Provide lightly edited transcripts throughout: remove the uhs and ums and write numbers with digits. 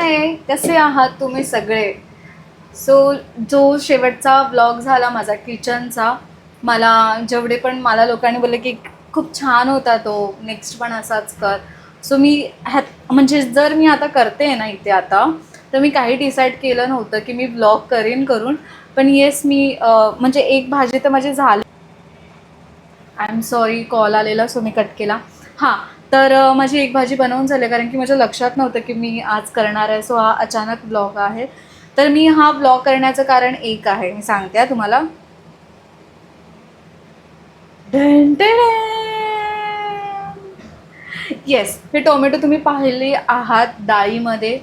हाय, कसे आहात तुम्ही सगळे? जो शेवटचा व्लॉग झाला माझा किचनचा, जेवढे पण मला लोकांनी बोलले की खूप छान होता तो, नेक्स्ट पण असाच कर. सो मी म्हणजे जर मी आता करते ना इथे आता, तर मी काही डिसाईड केलं नव्हतं की मी व्लॉग करून. पण येस मी म्हणजे एक भाजी तर माझी झाली. आय एम सॉरी, कॉल आलेला सो मी कट केला. हां, तर माझी एक भाजी बनवून झाली कारण की माझ्या लक्षात नव्हतं की मी आज करणार आहे. सो हा अचानक ब्लॉग आहे. तर मी हा ब्लॉग करण्याचं कारण एक आहे, मी सांगते आहे तुम्हाला. येस, हे टोमॅटो तुम्ही पाहिले आहात डाळीमध्ये,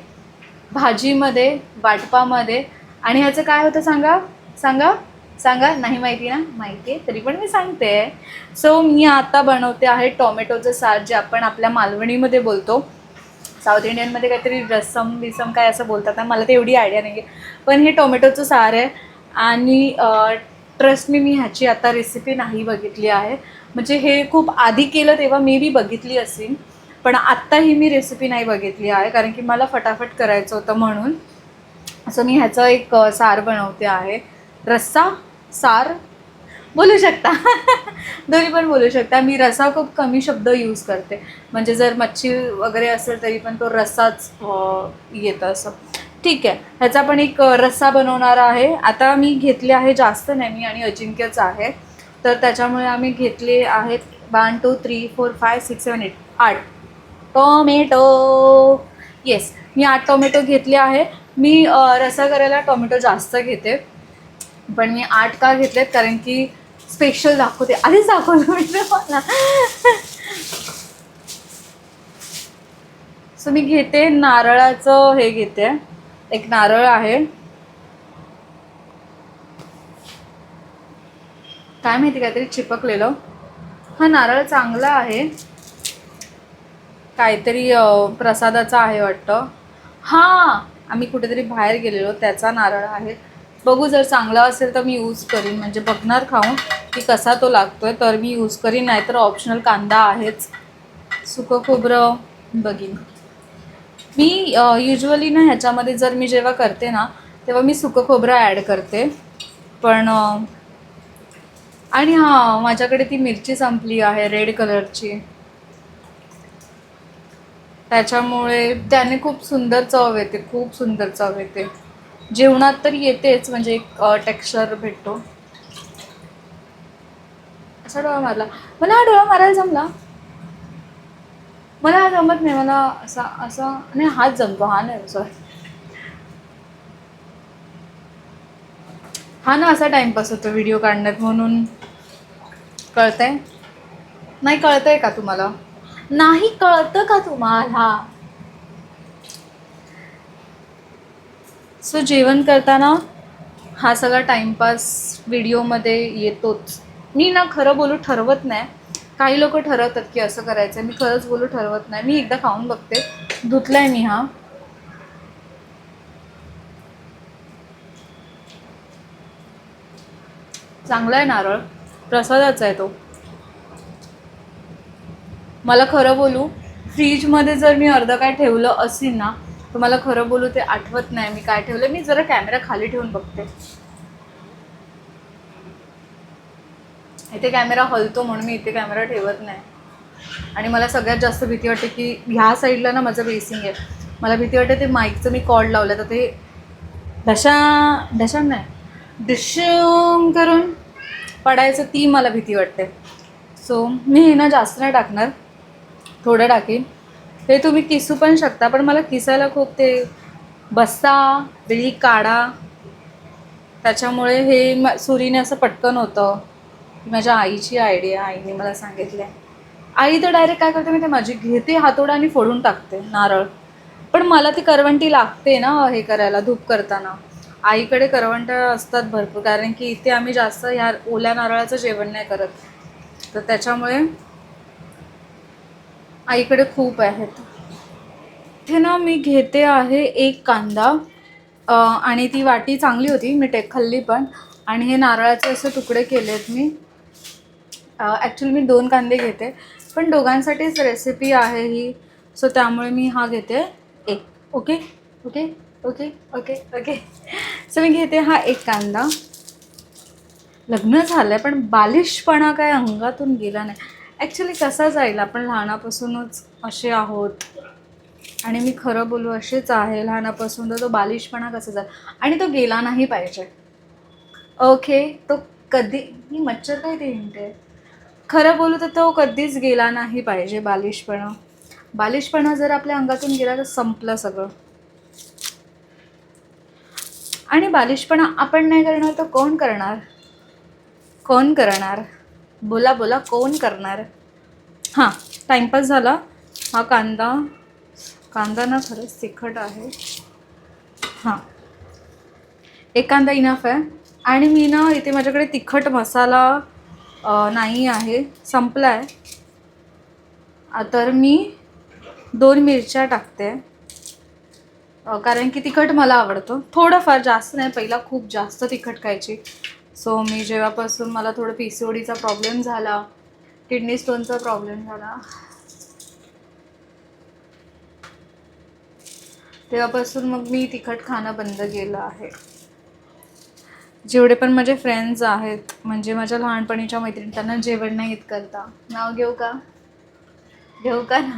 भाजीमध्ये, वाटपामध्ये. आणि ह्याचं काय होतं सांगा सांगा सांगा. नाही माहिती ना? माहिती आहे तरी पण मी सांगते. सो मी आता बनवते आहे टोमॅटोचं सार, जे आपण आपल्या मालवणीमध्ये बोलतो. साऊथ इंडियनमध्ये काहीतरी रसम बिसम काय असं बोलतात ना, मला ते एवढी आयडिया नाही आहे. पण हे टोमॅटोचं सार आहे. आणि ट्रस्ट मी ह्याची आता रेसिपी नाही बघितली आहे. म्हणजे हे खूप आधी केलं तेव्हा मे बी बघितली असेल, पण आत्ताही मी रेसिपी नाही बघितली आहे कारण की मला फटाफट करायचं होतं म्हणून. असं मी ह्याचं एक सार बनवते आहे. रस्सा, सार बोलू शकता. दोन्ही पण बोलू शकता. मी रस्सा खूप कमी शब्द यूज करते. म्हणजे जर मच्छी वगैरे असेल तरी पण तो रस्साच येतं असं. ठीक आहे, ह्याचा पण एक रस्सा बनवणार आहे. आता मी घेतले आहे, जास्त नाही, मी आणि अजिंक्यच आहे. तर त्याच्यामुळे आम्ही घेतले आहेत 1 2 3 4 5 6 7 8 टोमॅटो. येस, मी 8 टोमॅटो घेतले आहे. मी रस्सा करायला टोमॅटो जास्त घेते, पण मी 8 का घेतलेत कारण की स्पेशल दाखवते. आधीच दाखवलं म्हणजे मला. सो मी घेते नारळाचं, हे घेते, एक नारळ आहे. काय माहिती, काहीतरी चिपकलेलं. हा नारळ चांगला आहे, काहीतरी प्रसादाचा आहे वाटतं. हां, आम्ही कुठेतरी बाहेर गेलेलो त्याचा नारळ आहे. बघू, जर चांगला असेल तर मी यूज करीन, म्हणजे बघणार खाऊन की कसा तो लागतोय, तर मी यूज करीन. नाहीतर ऑप्शनल कांदा आहेच. सुकं खोबरं बघीन मी. युजली ना ह्याच्यामध्ये जर मी जेव्हा करते ना, तेव्हा मी सुकं खोबरं ॲड करते. पण आणि हां, माझ्याकडे ती मिरची संपली आहे रेड कलरची, त्याच्यामुळे त्याने खूप सुंदर चव येते, खूप सुंदर चव येते. जेवणात तर येतेच, म्हणजे एक टेक्स्चर भेटतो. असा डोळा मारला, मला हा डोळा मारायला जमला. मला हा जमत नाही, मला असा असा नाही, हाच जमतो, हा नाही, सॉरी. हा ना, असा टाइमपास होतो व्हिडिओ काढण्यात म्हणून. कळतंय? नाही कळतंय का तुम्हाला? नाही कळतं का तुम्हाला? सो जेवण करताना हा सगळा टाइमपास व्हिडिओमध्ये येतोच. मी ना खरं बोलू ठरवत नाही. काही लोक ठरवतात की असं करायचं, मी खरंच बोलू ठरवत नाही. मी एकदा खाऊन बघते. धुतलाय मी हा. चांगला आहे नारळ, प्रसादाचा आहे तो. मला खरं बोलू, फ्रीजमध्ये जर मी अर्धं काय ठेवलं असेल ना, तर मला खरं बोलू ते आठवत नाही मी काय ठेवलं. मी जरा कॅमेरा खाली ठेवून बघते. इथे कॅमेरा हलतो म्हणून मी इथे कॅमेरा ठेवत नाही. आणि मला सगळ्यात जास्त भीती वाटते की ह्या साईडला ना माझं बेसिंग आहे. मला भीती वाटते ते माईकचं मी कॉर्ड लावलं तर ते ढशा नाही डिशूम करून पडायचं, ती मला भीती वाटते. सो मी हे ना जास्त नाही टाकणार, थोडं टाकीन. हे तुम्ही किसू पण शकता, पण मला किसायला खूप ते बस्ता बिळी काढा, त्याच्यामुळे हे सुरीने असं पटकन होतं. माझ्या आईची आयडिया, आईने मला सांगितलं. आई तर डायरेक्ट काय करते मी, ते माझी घेते हातोडा आणि फोडून टाकते नारळ. पण मला ती करवंटी लागते ना हे करायला, धूप करताना. आईकडे करवंट्या असतात भरपूर, कारण की इथे आम्ही जास्त ह्या ओल्या नारळाचं जेवण नाही करत, तर त्याच्यामुळे आईकडे खूप आहेत. इथे ना मी घेते आहे एक कांदा, आणि ती वाटी चांगली होती, मी खाल्ली पण. आणि हे नारळाचे असे तुकडे केलेत मी. ॲक्च्युली मी 2 कांदे घेते, पण दोघांसाठीच रेसिपी आहे ही. सो त्यामुळे मी हा घेते एक. Okay, okay okay okay okay. So मी घेते हा एक कांदा. लग्न झालंय पण बालिशपणा काय अंगातून गेला नाही. ॲक्च्युली कसा जाईल, आपण लहानापासूनच असे आहोत आणि मी खरं बोलू असेच आहे लहानापासून, तर तो बालिशपणा कसा जाईल आणि तो गेला नाही पाहिजे. ओके, तो कधी, ही मच्छर काय ते हिंडते. खरं बोलू तर तो कधीच गेला नाही पाहिजे बालिशपणा. बालिशपणा जर आपल्या अंगातून गेला तर संपलं सगळं. आणि बालिशपणा आपण नाही करणार तर कोण करणार? कोण करणार? बोला बोला, कोण करणार? हां, टाईमपास झाला. हा कांदा, कांदा ना खरंच तिखट आहे. हां, एक कांदा इनफ आहे. आणि मी ना इथे माझ्याकडे तिखट मसाला नाही आहे, संपला आहे. तर मी 2 मिरच्या टाकते, कारण की तिखट मला आवडतं थोडंफार, जास्त नाही. पहिला खूप जास्त तिखट खायची. सो मी जेव्हापासून मला थोडं PCODचा प्रॉब्लेम झाला, किडनी स्टोनचा प्रॉब्लेम झाला, तेव्हापासून मग मी तिखट खाणं बंद केलं आहे. जेवढे पण माझे फ्रेंड्स आहेत, म्हणजे माझ्या लहानपणीच्या मैत्रिणी, त्यांना जेवण नाही येत करता. नाव घेऊ का? घेऊ का ना?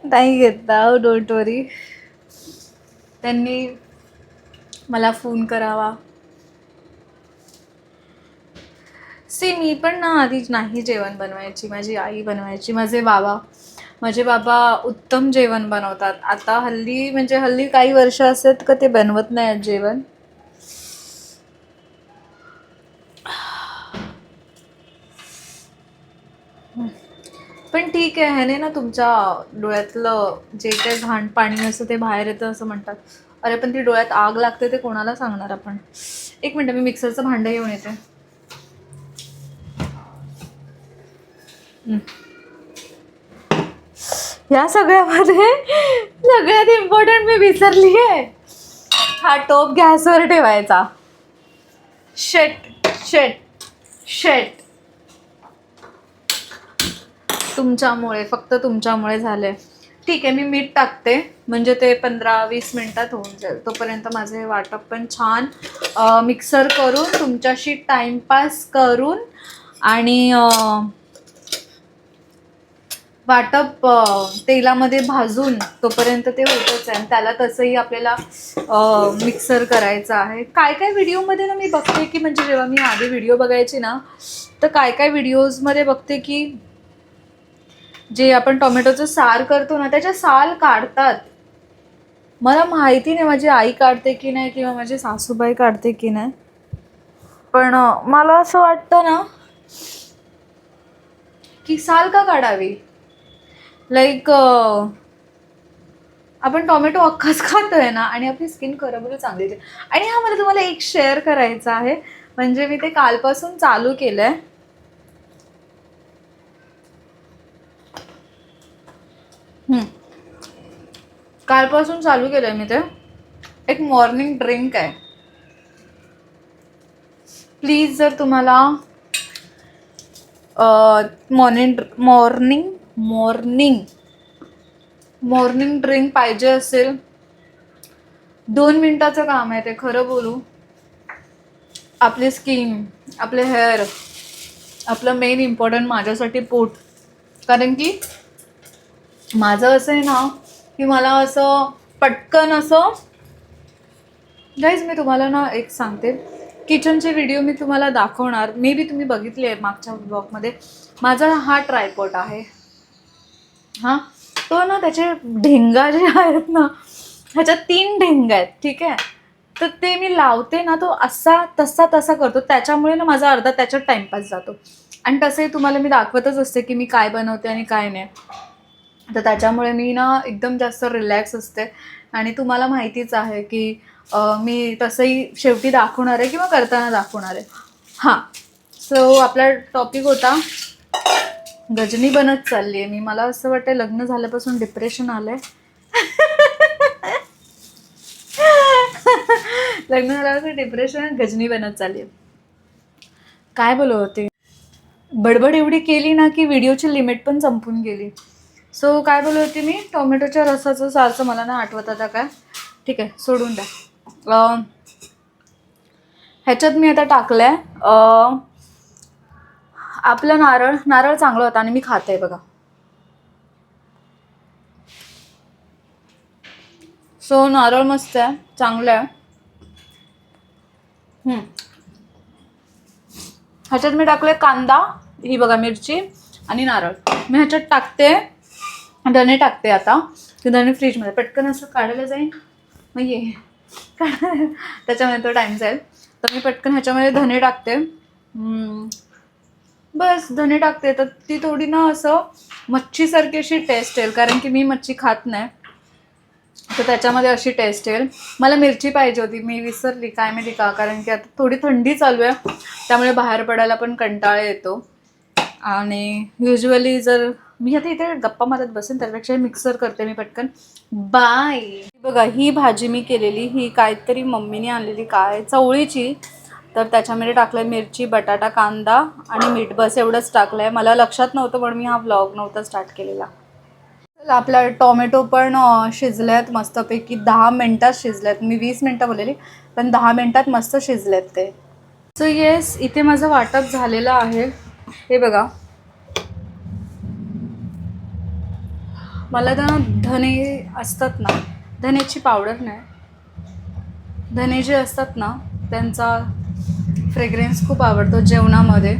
नाही घेता, डोंट वरी. त्यांनी मला फोन करावा. मी पण ना आधी नाही जेवण बनवायची, माझी आई बनवायची. माझे बाबा उत्तम जेवण बनवतात. आता हल्ली, म्हणजे हल्ली काही वर्ष असत का ते बनवत नाही आहेत जेवण. पण ठीक आहे, ह्याने ना तुमच्या डोळ्यातलं जे काही घाण पाणी असतं ते बाहेर येतं असं म्हणतात. अरे पण ती डोळ्यात आग लागते ते कोणाला सांगणार आपण? एक मिनटं, मी मिक्सरचं भांडं घेऊन येते. या सगळ्यामध्ये सगळ्यात इम्पॉर्टंट मी विसरली आहे. हा टोप गॅसवर ठेवायचा. शेट शेट शेट, तुमच्यामुळे, फक्त तुमच्यामुळे झालंय. ठीक आहे, मी मीठ टाकते, म्हणजे ते 15-20 मिनिटात होऊन जाईल. तोपर्यंत माझे वाटप पण छान मिक्सर करून, तुमच्याशी टाईमपास करून, आणि वाटप तेलामध्ये भाजून, तोपर्यंत ते होतच आहे. त्याला तसंही आपल्याला मिक्सर करायचं आहे. काय काय व्हिडिओमध्ये ना मी बघते की, म्हणजे जेव्हा मी आधी व्हिडिओ बघायची ना, तर काय काय व्हिडिओजमध्ये बघते की जे आपण टोमॅटोचं सार करतो ना, त्याच्या साल काढतात. मला माहिती नाही माझी आई काढते की नाही, किंवा माझी सासूबाई काढते की नाही, पण मला असं वाटतं ना की साल का काढावी. लाईक आपण टोमॅटो अख्खाच खातोय ना, आणि आपली स्किन खरं चांगली आहे. आणि हा, मला तुम्हाला एक शेअर करायचं आहे, म्हणजे मी ते कालपासून चालू केलंय. कालपासून चालू केलंय मी ते. एक मॉर्निंग ड्रिंक आहे. प्लीज जर तुम्हाला मॉर्निंग ड्रिंक पाहिजे असेल, 2 मिनिटाचं काम आहे ते. खरं बोलू, आपली स्किन, आपले हेअर, आपलं मेन इम्पॉर्टंट माझ्यासाठी पोट. कारण की माझं असं आहे ना की मला असं पटकन असं, गाईज मी तुम्हाला ना एक सांगते, किचनचे व्हिडिओ मी तुम्हाला दाखवणार. मे बी तुम्ही बघितले आहे मागच्या ब्लॉगमध्ये. माझा हा ट्रायपॉड आहे. हां, तो ना त्याचे ढेंगा जे आहेत ना, ह्याच्यात 3 ढेंगा आहेत. ठीक आहे, तर ते मी लावते ना, तो असा तसा करतो. त्याच्यामुळे ना माझा अर्धा त्याच्यात टाईमपास जातो. आणि तसंही तुम्हाला मी दाखवतच असते की मी काय बनवते आणि काय नाही. तर त्याच्यामुळे मी ना एकदम जास्त रिलॅक्स असते. आणि तुम्हाला माहितीच आहे की मी तसंही शेवटी दाखवणार आहे, किंवा करताना दाखवणार आहे. हां, सो आपला टॉपिक होता गजनी बनत चालली आहे मी. मला असं वाटतं लग्न झाल्यापासून डिप्रेशन आलंय. लग्न झाल्यापासून डिप्रेशन, गजनी बनत चालली आहे. काय बोलत होते, बडबड एवढी केली ना की व्हिडिओची लिमिट पण संपून गेली. सो काय बोलत होती मी, टोमॅटोच्या रसाचं सारखं मला ना आठवत आता काय. ठीक आहे, सोडून द्या. ह्याच्यात मी आता टाकलंय आपलं नारळ. नारळ चांगलं होता आणि मी खाते बघा. सो नारळ मस्त आहे, चांगलं आहे. ह्याच्यात मी टाकले कांदा, ही बघा मिरची आणि नारळ. मी ह्याच्यात टाकते धने, टाकते आता की धने फ्रीजमध्ये पटकन असं काढायला जाईल मग ये त्याच्यामध्ये तो टाईम जाईल. तर मी पटकन ह्याच्यामध्ये धने टाकते. बस धने टाकते तर ती थोडी ना असं मच्छीसारखी अशी टेस्ट येईल, कारण की मी मच्छी खात नाही, तर त्याच्यामध्ये अशी टेस्ट येईल. मला मिरची पाहिजे होती, मी विसरली काय माहिती का, कारण की आता थोडी थंडी चालू आहे त्यामुळे बाहेर पडायला पण कंटाळा येतो. आणि युजली जर मी आता इथे गप्पा मारत बसेन त्यापेक्षा मिक्सर करते मी पटकन. बाय. बघा ही भाजी मी केलेली, ही काहीतरी मम्मीने आणलेली काय चवळीची. तर त्याच्यामध्ये टाकलं मिरची, बटाटा, कांदा आणि मीठ, बस एवढंच टाकलं आहे. मला लक्षात नव्हतं पण मी हा व्लॉग नव्हता स्टार्ट केलेला. आपला टोमॅटो पण शिजल्यात मस्तपैकी, 10 मिनटात शिजल्यात. मी 20 मिनटं बोललेली पण 10 मिनटात मस्त शिजल्यात ते. सो येस, इथे माझं वाटप झालेलं आहे. हे बघा, मला ना धने असतात ना, धण्याची पावडर नाही, धने जे असतात ना त्यांचा फ्रेग्रन्स खूप आवडतो जेवणामध्ये.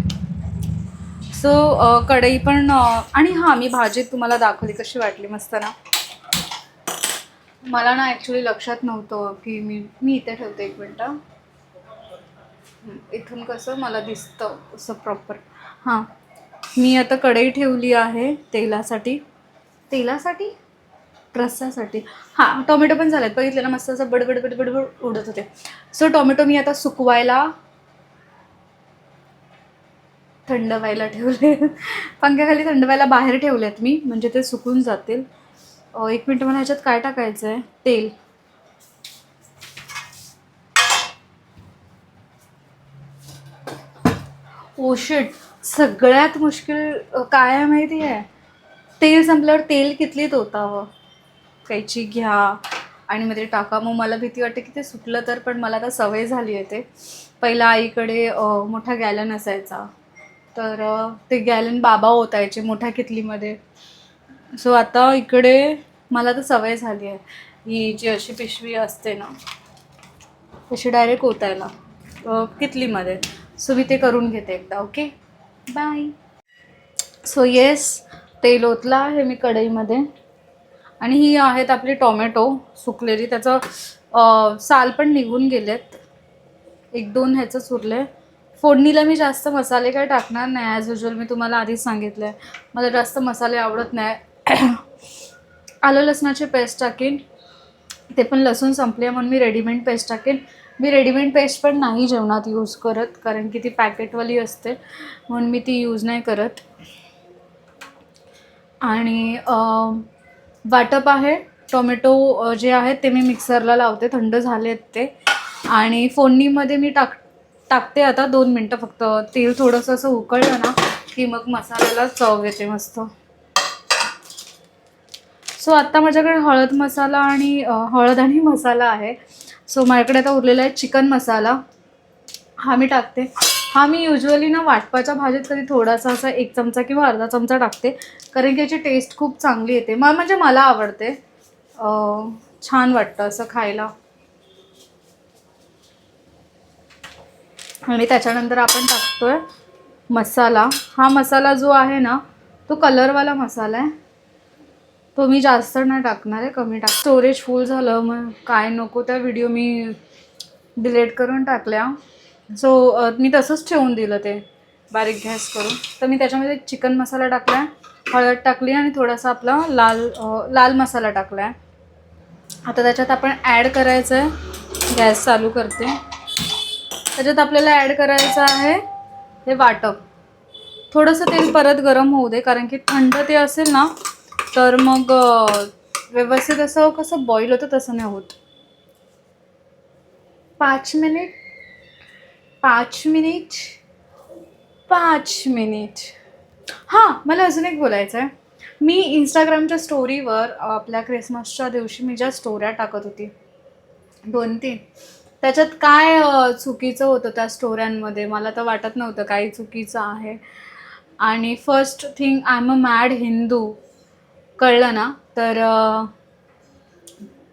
सो कढई पण आणि हां, मी भाजी तुम्हाला दाखवली कशी वाटली, मस्त ना. मला ना ॲक्च्युली लक्षात नव्हतं की मी इथे ठेवते. 1 मिनटं, इथून कसं मला दिसतं असं प्रॉपर. हां, मी आता कढई ठेवली आहे तेलासाठी रस्स्यासाठी. हां, टोमॅटो पण झालेत, बघितलं ना मस्त असं बडबड बडबड उडत होते. सो टोमॅटो मी आता सुकवायला थंड व्हायला ठेवले. पंख्याखाली थंड व्हायला बाहेर ठेवलेत मी, म्हणजे ते सुकून जातील. 1 मिनटं. मला ह्याच्यात काय टाकायचं आहे, तेल. ओ शिट, सगळ्यात मुश्किल काय आहे माहिती आहे, तेल संपल्यावर तेल कितलीत ओतावं. कैची घ्या आणि मध्ये टाका. मग मला भीती वाटते की ते सुटलं तर, पण मला आता सवय झाली आहे. ते पहिला आईकडे मोठा गॅलन असायचा, तर ते गॅलन बाबा ओतायचे मोठ्या कितलीमध्ये. सो आता इकडे मला तर सवय झाली आहे, ही जी अशी पिशवी असते ना तशी डायरेक्ट ओतायला कितलीमध्ये. सो मी ते करून घेते एकदा. Okay, bye. सो येस, तेल ओतलं आहे मी कढईमध्ये आणि ही आहेत आपली टोमॅटो सुकलेली. त्याचं साल पण निघून गेलेत, 1-2 ह्याचंच उरले. फोडणीला मी जास्त मसाले काय टाकणार नाही, ॲज युजल मी तुम्हाला आधीच सांगितलं आहे मला जास्त मसाले आवडत नाही. आलं लसणाची पेस्ट टाकेन, ते पण लसूण संपले म्हणून मी रेडीमेड पेस्ट टाकेन. मी रेडीमेड पेस्ट पण नाही जेवणात यूज करत, कारण की ती पॅकेटवाली असते म्हणून मी ती यूज नाही करत. आणि वाटप आहे टोमॅटो जे आहेत ते मी मिक्सरला लावते, थंड झाले आहेत ते. आणि फोडणीमध्ये मी टाकते आता 2 मिनटं फक्त. तेल थोडंसं असं उकळलं ना की मग मसाल्याला चव येते मस्त. सो आत्ता माझ्याकडे हळद आणि मसाला आहे. सो माझ्याकडे आता उरलेला आहे चिकन मसाला, हा मी टाकते. हा मी युजली ना वाटपाच्या भाजीत कधी थोडासा असा 1 चमचा किंवा अर्धा चमचा टाकते, कारण की याची टेस्ट खूप चांगली येते. म्हणजे मला आवडते, छान वाटतं असं खायला. आणि त्याच्यानंतर आपण टाकतोय मसाला. हा मसाला जो आहे ना तो कलरवाला मसाला आहे, तो मी जास्त नाही टाकणार आहे, कमी टाक. स्टोरेज फुल झालं, मग काय नको त्या व्हिडिओ मी डिलीट करून टाकल्या. सो मी तसंच ठेवून दिलं ते बारीक गॅस करून. तर मी त्याच्यामध्ये चिकन मसाला टाकला आहे, हळद टाकली आणि थोडासा आपला लाल मसाला टाकला आहे. आता त्याच्यात आपण ॲड करायचं आहे, गॅस चालू करते. त्याच्यात आपल्याला ॲड करायचं आहे हे वाटप. थोडंसं तेल परत गरम होऊ दे, कारण की थंड ते असेल ना तर मग व्यवस्थित असं कसं बॉईल होतं तसं नाही होत. 5 मिनिट 5 मिनिट 5 मिनिट. हां, मला अजून एक बोलायचं आहे. मी इंस्टाग्रामच्या स्टोरीवर आपल्या क्रिसमसच्या दिवशी मी ज्या स्टोऱ्या टाकत होती 2-3, त्याच्यात काय चुकीचं होतं त्या स्टोऱ्यांमध्ये, मला तर वाटत नव्हतं काही चुकीचं आहे. आणि first thing, I am a mad Hindu कळलं ना, तर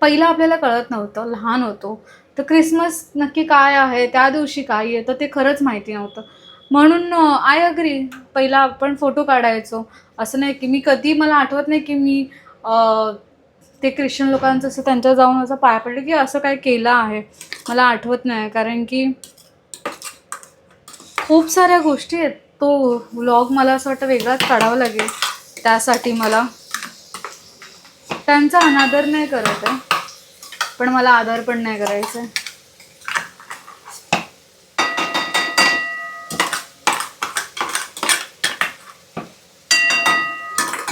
पहिलं आपल्याला कळत नव्हतं, लहान होतो, तर क्रिसमस नक्की काय आहे, त्या दिवशी काय येतं ते खरंच माहिती नव्हतं. म्हणून आय अग्री, पहिला आपण फोटो काढायचो. असं नाही की मी कधी, मला आठवत नाही की मी ते ख्रिश्चन लोकांचं असं त्यांच्या जाऊन असं पाया पडले की असं काय केलं आहे, मला आठवत नाही. कारण की खूप साऱ्या गोष्टी आहेत. तो व्लॉग मला असं वाटतं वेगळाच काढावा लागेल. त्यासाठी मला त्यांचा अनादर नाही करत आहे, पण मला आदर पण नाही करायचा आहे.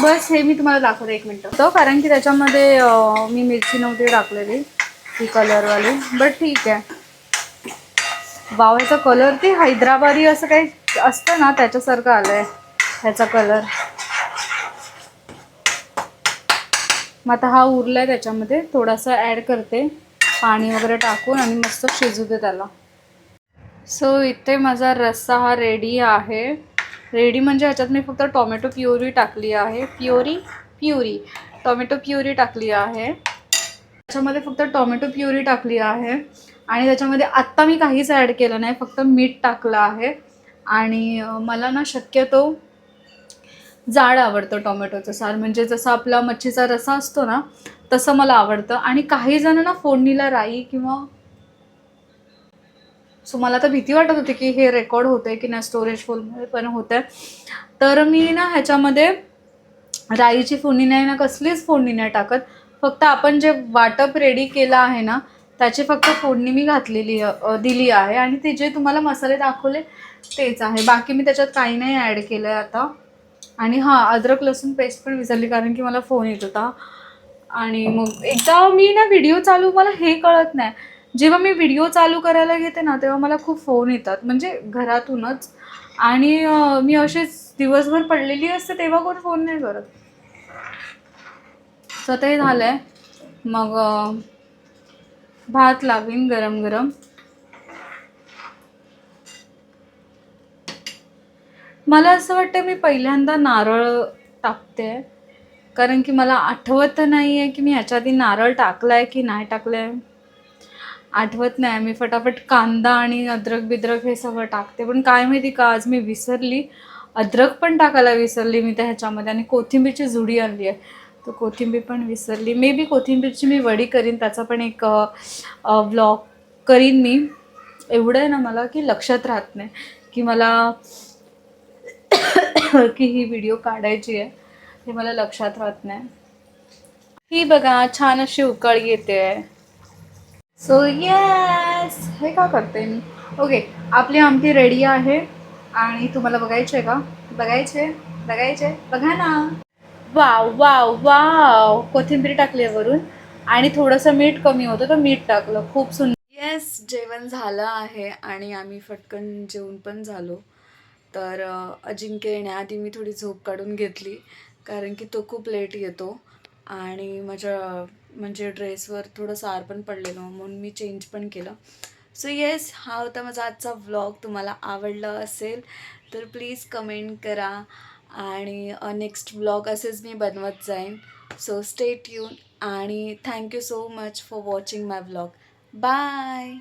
बस हे मी तुम्हाला दाखवते, 1 मिनटं. तो कारण की त्याच्यामध्ये मी मिरची नव्हती टाकलेली, ती कलरवाली, बट ठीक आहे. वाव, ह्याचा कलर ते हैदराबादी असं काही असतं ना त्याच्यासारखं आलंय ह्याचा कलर. मग आता हा उरलाय, त्याच्यामध्ये थोडासा ॲड करते पाणी वगैरे टाकून आणि मस्त शिजू दे त्याला. सो इथे माझा रस्सा हा रेडी आहे. रेडी म्हणजे ह्याच्यात मी फक्त टोमॅटो प्युरी टाकली आहे. प्युरी टोमॅटो प्युरी टाकली आहे. त्याच्यामध्ये फक्त टोमॅटो प्युरी टाकली आहे आणि त्याच्यामध्ये आत्ता मी काहीच ॲड केलं नाही, फक्त मीठ टाकलं आहे. आणि मला ना शक्यतो जाड आवडतं टोमॅटोचं सार, म्हणजे जसं आपला मच्छीचा रस्सा असतो ना तसं मला आवडतं. आणि काही जण ना फोडणीला राई किंवा, सो मला तर भीती वाटत होती की हे रेकॉर्ड होते की नाही, स्टोरेज फुलमुळे पण होतं. तर मी ना ह्याच्यामध्ये राईची फोडणी नाही ना, कसलीच फोडणी नाही टाकत. फक्त आपण जे वाटप रेडी केलं आहे ना त्याची फक्त फोडणी मी घातलेली दिली आहे. आणि ते जे तुम्हाला मसाले दाखवले तेच आहे, बाकी मी त्याच्यात काही नाही ॲड केलं आहे आता. आणि हां, अद्रक लसूण पेस्ट पण विसरली कारण की मला फोन येत होता. आणि मग एकदा मी ना व्हिडिओ चालू, मला हे कळत नाही, जेव्हा मी व्हिडिओ चालू करायला घेते ना तेव्हा मला खूप फोन येतात, म्हणजे घरातूनच. आणि मी अशीच दिवसभर पडलेली असते तेव्हा कोण फोन नाही करत. तर ते झालं आहे. मग भात लावीन गरम गरम. मला असं वाटतं मी पहिल्यांदा नारळ टाकते, कारण की मला आठवत नाही आहे की मी ह्याच्या आधी नारळ टाकला आहे की नाही टाकलं आहे, आठवत नाही. मी फटाफट कांदा आणि अद्रक बिद्रक हे सगळं टाकते, पण काय माहिती का आज मी विसरली, अद्रक पण टाकायला विसरली मी त्या ह्याच्यामध्ये. आणि कोथिंबीरची जुडी आणली आहे, तर कोथिंबीर पण विसरली. मे बी कोथिंबीरची मी वडी करीन, त्याचा पण एक व्लॉग करीन मी. एवढं आहे ना मला की लक्षात राहत नाही की मला की ही व्हिडिओ काढायची आहे, हे मला लक्षात राहत नाही. ही बघा छान अशी उकळी येते आहे. सो येस, हे का करते मी. ओके, आपली आमटी रेडी आहे. आणि तुम्हाला बघायचे आहे का? बघायचे बघा ना. वाव वाव वाव, कोथिंबीर टाकली आहे वरून आणि थोडंसं मीठ कमी होतं तर मीठ टाकलं. खूप सुंदर. येस, जेवण झालं आहे आणि आम्ही फटकन जेवून पण झालो. तर अजिंक्य येण्याआधी मी थोडी झोप काढून घेतली, कारण की तो खूप लेट येतो. आणि माझ्या म्हणजे ड्रेसवर थोडं सार पण पडलेलं, म्हणून मी चेंज पण केलं. सो येस, हा होता माझा आजचा व्लॉग. तुम्हाला आवडला असेल तर प्लीज कमेंट करा आणि नेक्स्ट व्लॉग असेच मी बनवत जाईन. सो स्टे ट्यून आणि thank you so much for watching my vlog. Bye.